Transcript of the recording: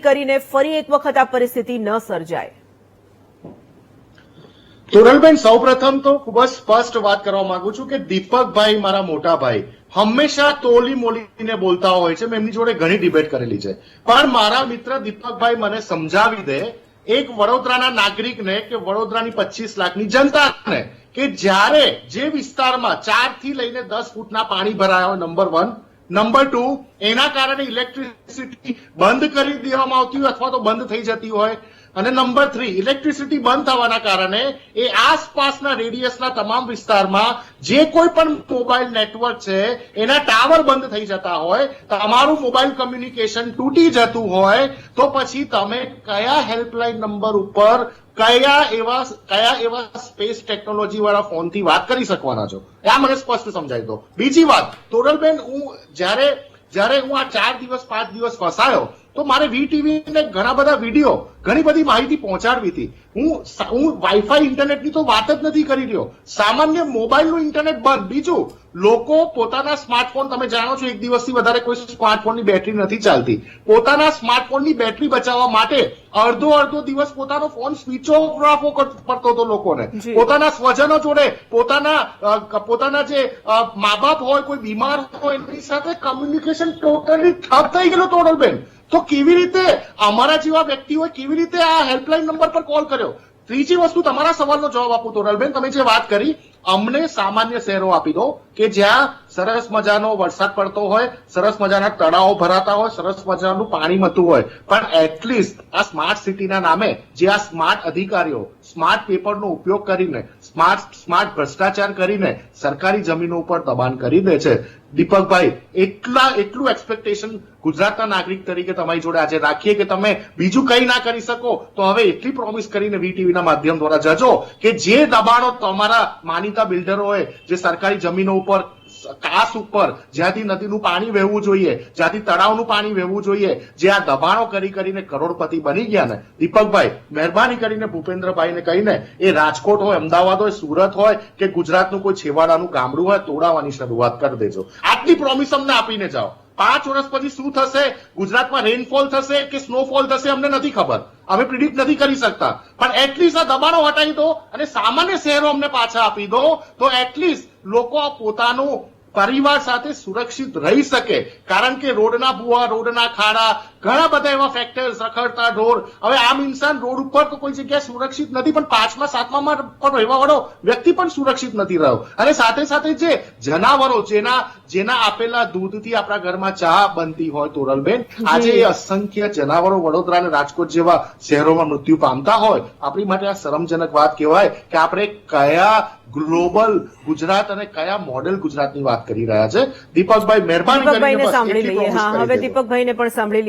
કરીને ફરી એક વખત આ પરિસ્થિતિ ન સર્જાય? તોરલબેન, સૌપ્રથમ તો ખૂબ જ સ્પષ્ટ વાત કરવા માંગુ છું કે દીપકભાઈ મારા મોટા ભાઈ હંમેશા તોલી મોલીને બોલતા હોય છે. મેં એમની જોડે ઘણી ડિબેટ કરેલી છે, પણ મારા મિત્ર દીપકભાઈ મને સમજાવી દે એક વડોદરાના નાગરિકને કે વડોદરાની 25 લાખની જનતાને કે જ્યારે જે વિસ્તારમાં 4 થી લઈને 10 ફૂટના પાણી ભરાયા હોય, નંબર 1. નંબર 2, એના કારણે ઇલેક્ટ્રિસિટી બંધ કરી દેવામાં આવતી હોય અથવા તો બંધ થઈ જતી હોય. અને નંબર 3, ઇલેક્ટ્રિસિટી બંધ થવાના કારણે એ આસપાસના રેડિયસના તમામ વિસ્તારમાં જે કોઈ પણ મોબાઈલ નેટવર્ક છે એના ટાવર બંધ થઈ જતા હોય, તમારું મોબાઈલ કમ્યુનિકેશન તૂટી જતું હોય, તો પછી તમે કયા હેલ્પલાઇન નંબર ઉપર કયા એવા સ્પેસ ટેકનોલોજી વાળા ફોનથી વાત કરી શકવાના છો? આ મને સ્પષ્ટ સમજાવી દો. બીજી વાત, તોરલબેન, હું જ્યારે હું આ 4 દિવસ 5 દિવસ ફસાયો તો મારે વીટીવી ને ઘણા બધા વિડીયો, ઘણી બધી માહિતી પહોંચાડવી હતી. હું વાઈફાઈ ઇન્ટરનેટની તો વાત જ નથી કરી રહ્યો. સામાન્ય મોબાઈલનું ઇન્ટરનેટ બંધ. બીજું, લોકો પોતાના સ્માર્ટફોન, તમે જાણો છો, એક દિવસથી વધારે કોઈ સ્માર્ટફોનની બેટરી નથી ચાલતી. પોતાના સ્માર્ટફોનની બેટરી બચાવવા માટે અડધો દિવસ પોતાનો ફોન સ્વિચ ઓફ રાખવો પડતો હતો લોકોને. પોતાના સ્વજનો જોડે, પોતાના જે મા બાપ હોય, કોઈ બીમાર હોય, એની સાથે કમ્યુનિકેશન ટોટલી ઠપ થઈ ગયેલું. તોરલબેન, તો કેવી રીતે અમારા જેવા વ્યક્તિઓએ કેવી રીતે આ હેલ્પલાઇન નંબર પર કોલ કર્યો? ત્રીજી વસ્તુ, તમારા સવાલનો જવાબ આપું તોરલબેન, તમે જે વાત કરી, અમને સામાન્ય શહેરો આપી દો કે જ્યાં સરસ મજાનો વરસાદ પડતો હોય, સરસ મજાના તળાવો ભરાતા હોય, સરસ મજાનું પાણી મળતું હોય, પણ એટલીસ્ટ આ સ્માર્ટ સિટીના નામે જે આ સ્માર્ટ અધિકારીઓ સ્માર્ટ પેપરનો ઉપયોગ કરીને, સ્માર્ટ ભ્રષ્ટાચાર કરીને સરકારી જમીનો ઉપર દબાણ કરી દે છે. દીપકભાઈ, એટલું એક્સપેક્ટેશન ગુજરાતના નાગરિક તરીકે તમારી જોડે આજે રાખીએ કે તમે બીજું કંઈ ના કરી શકો તો હવે એટલી પ્રોમિસ કરીને વીટીવીના માધ્યમ દ્વારા જજો કે જે દબાણો તમારા માનીતા બિલ્ડરોએ જે સરકારી જમીનો ઉપર, કાસ ઉપર, જ્યાંથી નદીનું પાણી વહેવું જોઈએ, જ્યાંથી તળાવનું પાણી વહેવું જોઈએ, જે આ દબાણો કરીને કરોડપતિ બની ગયા ને, દીપકભાઈ, મહેરબાની કરીને ભૂપેન્દ્રભાઈને કહીને એ રાજકોટ હોય, અમદાવાદ હોય, સુરત હોય કે ગુજરાતનું કોઈ છેવાડાનું ગામડું હોય, તોડાવવાની શરૂઆત કરી દેજો. આટલી પ્રોમિસ અમને આપીને જાઓ. 5 વર્ષ પછી શું થશે, ગુજરાતમાં રેનફોલ થશે કે સ્નોફોલ થશે, અમને નથી ખબર, અમે પ્રિડિક્ટ નથી કરી શકતા, પણ એટલીસ્ટ આ દબાણો હટાવી દો અને સામાન્ય શહેરો અમને પાછા આપી દો, તો એટલીસ્ટ લોકો પોતાનું પરિવાર સાથે સુરક્ષિત રહી શકે. કારણ કે રોડના ભૂવા, રોડના ખાડા, ઘણા બધા એવા ફેક્ટર્સ, રખડતા ઢોર. હવે આમ ઇન્સાન રોડ ઉપર તો કોઈ જગ્યાએ સુરક્ષિત નથી, પણ 5મા 7મામાં પણ રહેવા વાળો વ્યક્તિ પણ સુરક્ષિત નથી રહ્યો. અને સાથે સાથે જે જનાવરો, જેના આપેલા દૂધથી આપણા ઘરમાં ચા બનતી હોય, તોરલબેન, આજે એ અસંખ્ય જનાવરો વડોદરા અને રાજકોટ જેવા શહેરોમાં મૃત્યુ પામતા હોય. આપણી માટે આ શરમજનક વાત કહેવાય કે આપણે કયા ગ્લોબલ ગુજરાત અને કયા મોડેલ ગુજરાતની વાત કરી રહ્યા છે. દીપકભાઈ, મહેરબાની કરીને સાંભળી લઈએ. હા, હવે દીપકભાઈને પણ સાંભળી